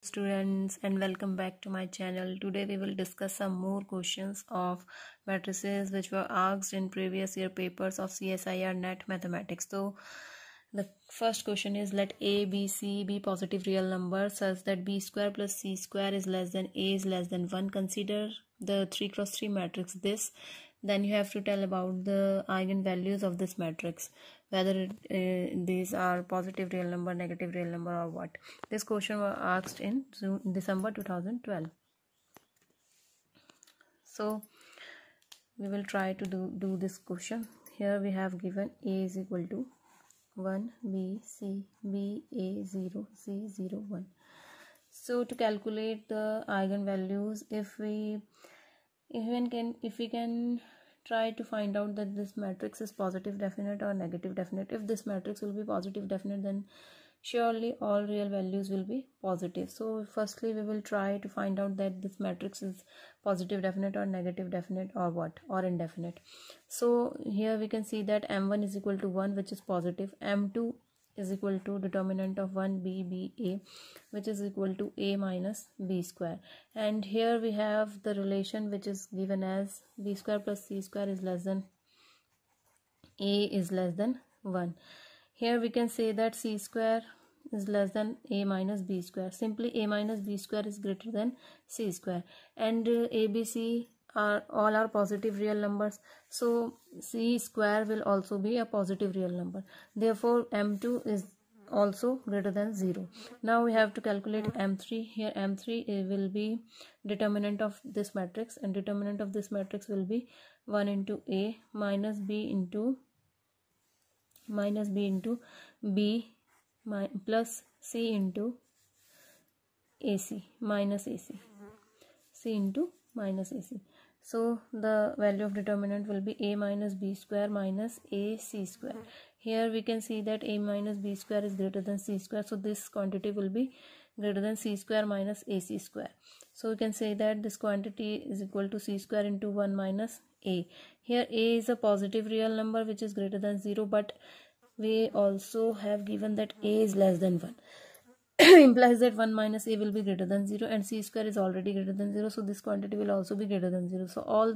Students, and welcome back to my channel. Today we will discuss some more questions of matrices which were asked in previous year papers of CSIR NET mathematics. So the first question is, let a, b, c be positive real numbers such that b square plus c square is less than a is less than 1. Consider the 3x3 matrix this. Then you have to tell about the eigenvalues of this matrix, whether these are positive real number, negative real number, or what. This question was asked in December 2012. So we will try to do this question. Here we have given a is equal to 1, b, c, b, a, 0, c, 0, 1. So to calculate the eigenvalues, if we can try to find out that this matrix is positive definite or negative definite. If this matrix will be positive definite, then surely all real values will be positive. So firstly we will try to find out that this matrix is positive definite or negative definite or what, or indefinite. So here we can see that m1 is equal to 1, which is positive. M2 is equal to determinant of 1 b, b, a, which is equal to a minus b square. And here we have the relation which is given as b square plus c square is less than a is less than 1. Here we can say that c square is less than a minus b square. Simply a minus b square is greater than c square, and a, b, c are all positive real numbers, so c square will also be a positive real number. Therefore m2 is also greater than 0. Now we have to calculate m3. Here m3 will be determinant of this matrix, and determinant of this matrix will be 1 into a minus b into b plus c into ac minus ac, c into minus ac. So the value of determinant will be a minus b square minus ac square. Here we can see that a minus b square is greater than c square, so this quantity will be greater than c square minus ac square. So we can say that this quantity is equal to c square into 1 minus a. Here a is a positive real number which is greater than 0, but we also have given that a is less than 1. Implies that 1 minus a will be greater than 0, and c square is already greater than 0, so this quantity will also be greater than 0. So all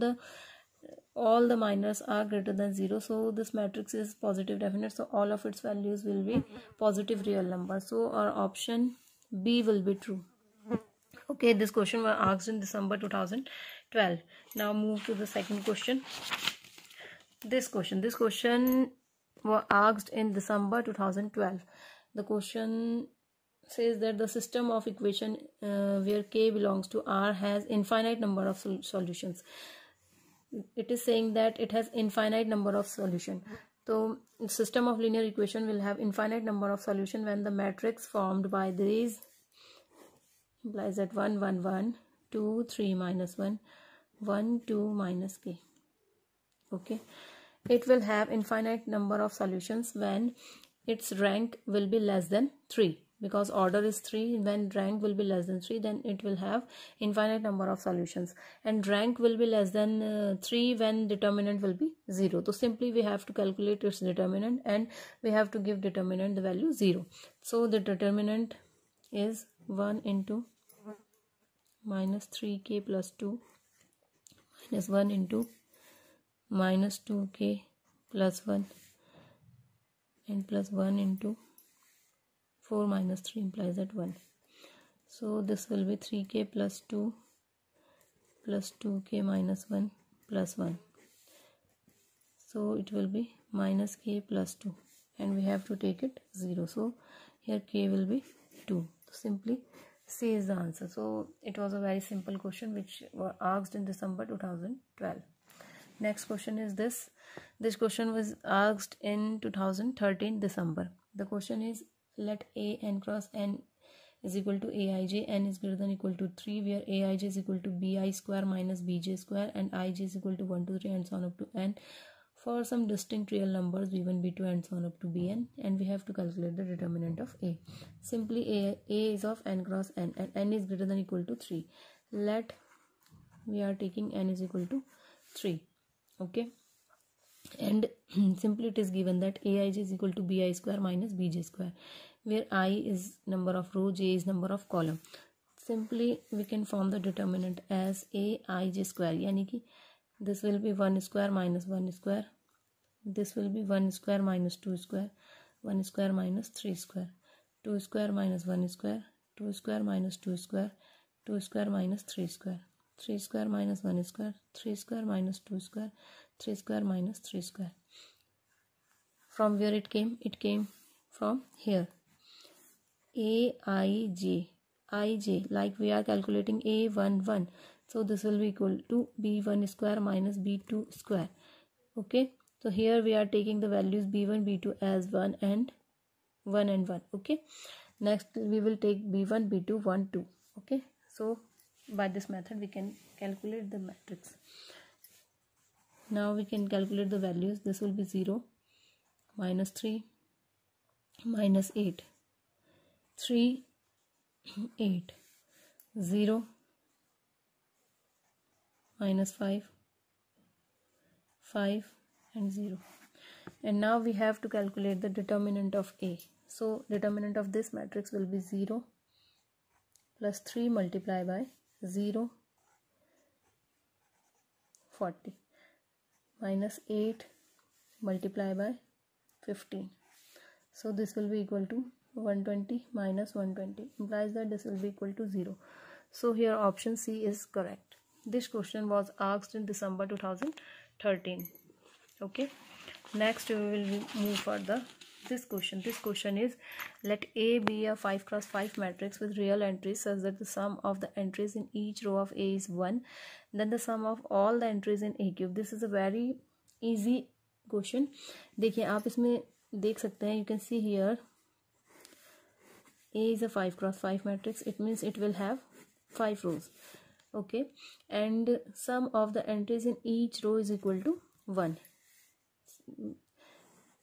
the minors are greater than 0, so this matrix is positive definite, so all of its values will be positive real numbers. So our option B will be true. Okay, this question was asked in December 2012. Now move to the second question. This question was asked in December 2012. The question says that the system of equation where k belongs to R has infinite number of solutions. It is saying that it has infinite number of solutions. So system of linear equation will have infinite number of solutions when the matrix formed by these implies that 1 1 1 2 3 minus 1 1 2 minus k. Okay, it will have infinite number of solutions when its rank will be less than 3, because order is 3. When rank will be less than 3, then it will have infinite number of solutions, and rank will be less than 3 when determinant will be 0. So simply we have to calculate its determinant, and we have to give determinant the value 0. So the determinant is 1 into minus 3k plus 2 minus 1 into minus 2k plus 1 and plus 1 into 4 minus 3 implies that 1. So this will be 3k plus 2 plus 2k minus 1 plus 1. So it will be minus k plus 2, and we have to take it 0. So here k will be 2. So simply C is the answer. So it was a very simple question which was asked in December 2012. Next question is this. This question was asked in 2013 December. The question is, let a n cross n is equal to aij, n is greater than or equal to 3, where aij is equal to bi square minus bj square and ij is equal to 1 2 3 and so on up to n for some distinct real numbers b1 b2 and so on up to bn, and we have to calculate the determinant of a. Simply a is of n cross n and n is greater than or equal to 3. Let we are taking n is equal to 3. Okay, and simply it is given that aij is equal to bi square minus bj square, where I is number of row, j is number of column. Simply we can form the determinant as aij square, yani ki this will be 1 square minus 1 square, this will be 1 square minus 2 square, 1 square minus 3 square, 2 square minus 1 square, 2 square minus 2 square, 2 square minus 3 square, 3 square minus 1 square, 3 square minus 2 square, 3 square minus 3 square. From where it came? It came from here. Aij, ij, like we are calculating a11, so this will be equal to b1 square minus b2 square. Okay, so here we are taking the values b1 b2 as 1 and 1. Okay, next we will take b1 b2 1 2. Okay, so by this method we can calculate the matrix. Now we can calculate the values. This will be 0, minus 3, minus 8, 3, 8, 0, minus 5, 5 and 0. And now we have to calculate the determinant of A. So determinant of this matrix will be 0 plus 3 multiplied by 0, 40, minus 8 multiplied by 15. So this will be equal to 120 minus 120, implies that this will be equal to 0. So here option C is correct. This question was asked in December 2013. Okay, next we will move further. This question is, let A be a 5 cross 5 matrix with real entries such that the sum of the entries in each row of A is 1, then the sum of all the entries in A cube. This is a very easy question. देखिए आप इसमें देख सकते हैं, you can see here A is a 5 cross 5 matrix. It means it will have 5 rows. Okay, and sum of the entries in each row is equal to 1.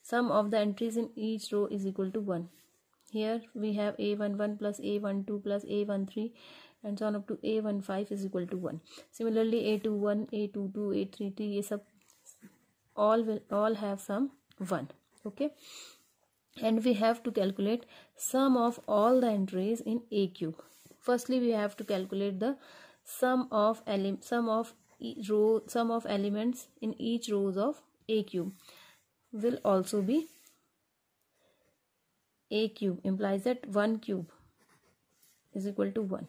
Sum of the entries in each row is equal to 1. Here we have a11 plus a12 plus a13 and so on up to a15 is equal to 1. Similarly a21, a22, a33, ये सब all have sum 1. Okay, and we have to calculate sum of all the entries in A cube. Firstly we have to calculate the sum of elements in each rows of A cube will also be A cube, implies that 1 cube is equal to 1.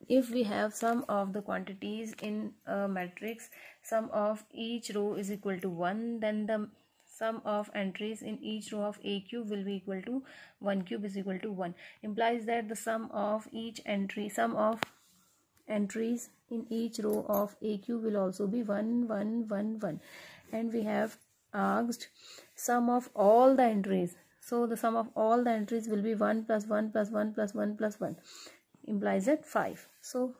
If we have sum of the quantities in a matrix, sum of each row is equal to 1, then the sum of entries in each row of A cube will be equal to 1 cube is equal to 1, implies that the sum of entries in each row of A cube will also be 1 1 1 1. And we have asked sum of all the entries, so the sum of all the entries will be 1 plus 1 plus 1 plus 1 plus 1, implies that 5. So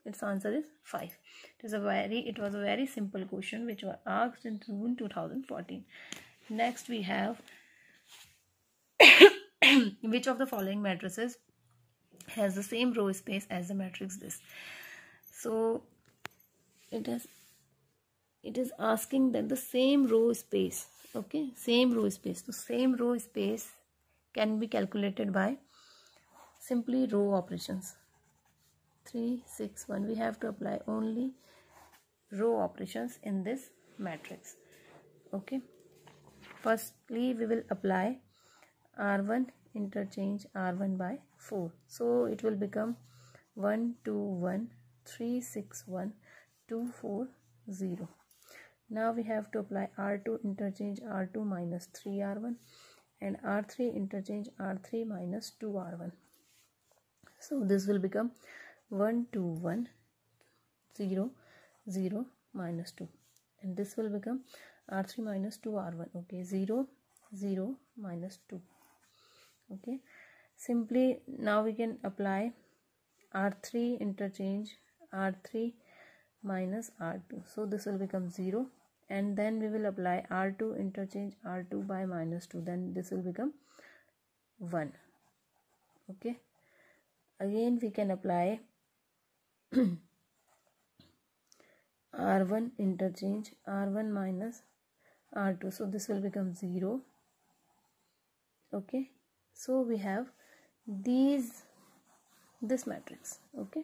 its answer is 5. It was a very simple question which was asked in June 2014. Next we have which of the following matrices has the same row space as the matrix this. So it is asking that the same row space, okay, same row space. So same row space can be calculated by simply row operations. 3 6 1, we have to apply only row operations in this matrix. Okay, firstly we will apply R1 interchange R1 by 4, so it will become 1 2 1 3 6 1 2 4 0. Now we have to apply R2 interchange R2 minus 3R1 and R3 interchange R3 minus 2R1. So this will become 1 2 1 0 0 minus 2, and this will become R3 minus 2R1. Okay, 0 0 minus 2. Okay, simply now we can apply R3 interchange R3 minus R2, so this will become 0, and then we will apply R2 interchange R2 by minus 2, then this will become 1. Okay, again we can apply R1 interchange R1 minus R2, so this will become 0. Okay, so we have this matrix, okay,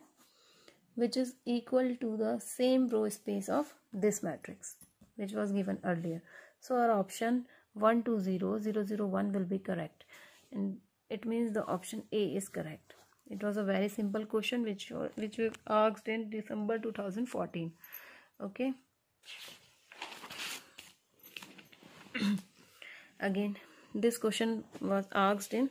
which is equal to the same row space of this matrix which was given earlier. So our option 1 2 0 0 0 1 will be correct, and it means the option A is correct. It was a very simple question which we asked in December 2014. Okay. Again, this question was asked in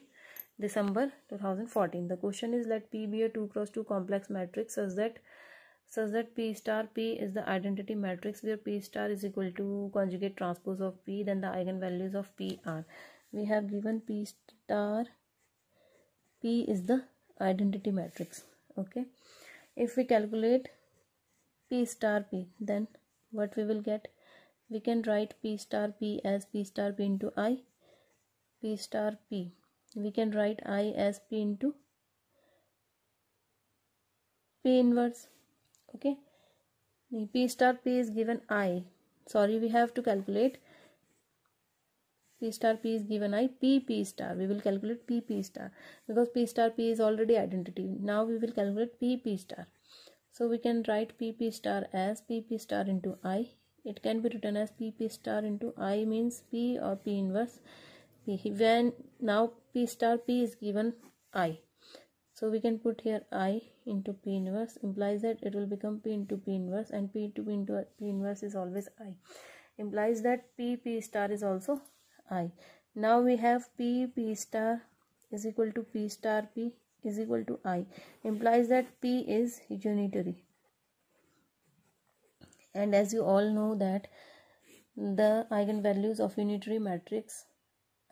December 2014. The question is, let P be a 2 cross 2 complex matrix such that P star P is the identity matrix where P star is equal to conjugate transpose of P, then the eigenvalues of P are. We have given P star P is the identity matrix. Okay, if we calculate P star P, then what we will get? We can write P star P as P star P into I. P star P, we can write I as P into P inverse. Okay, P star P is given I. Sorry, we have to calculate P star P is given I. P star, we will calculate P star because P star P is already identity. Now we will calculate P star. So we can write P star as P star into I. It can be written as P star into I means P or P inverse P. When now P star P is given I, so we can put here I into P inverse, implies that it will become P into P inverse, and P into P inverse is always I, implies that P star is also I. Now we have P star is equal to P star P is equal to I, implies that P is unitary. And as you all know that the eigenvalues of unitary matrix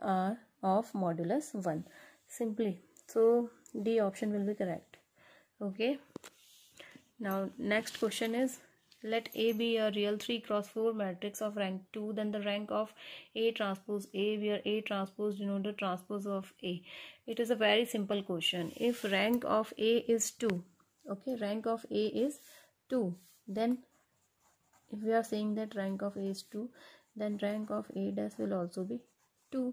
are of modulus 1 simply. So D option will be correct. Okay, now next question is, let A be a real 3 cross 4 matrix of rank 2, then the rank of A transpose A, where A transpose denote the transpose of A. It is a very simple question. If rank of A is 2, okay, rank of A is 2, then if we are saying that rank of A is 2, then rank of A dash will also be 2,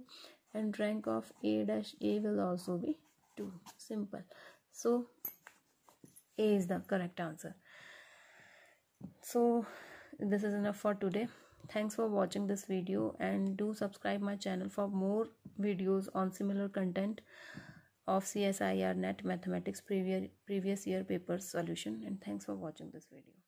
and rank of A dash A will also be 2. Simple. So A is the correct answer. So this is enough for today. Thanks for watching this video, and do subscribe my channel for more videos on similar content of CSIR NET Mathematics previous year papers solution. And thanks for watching this video.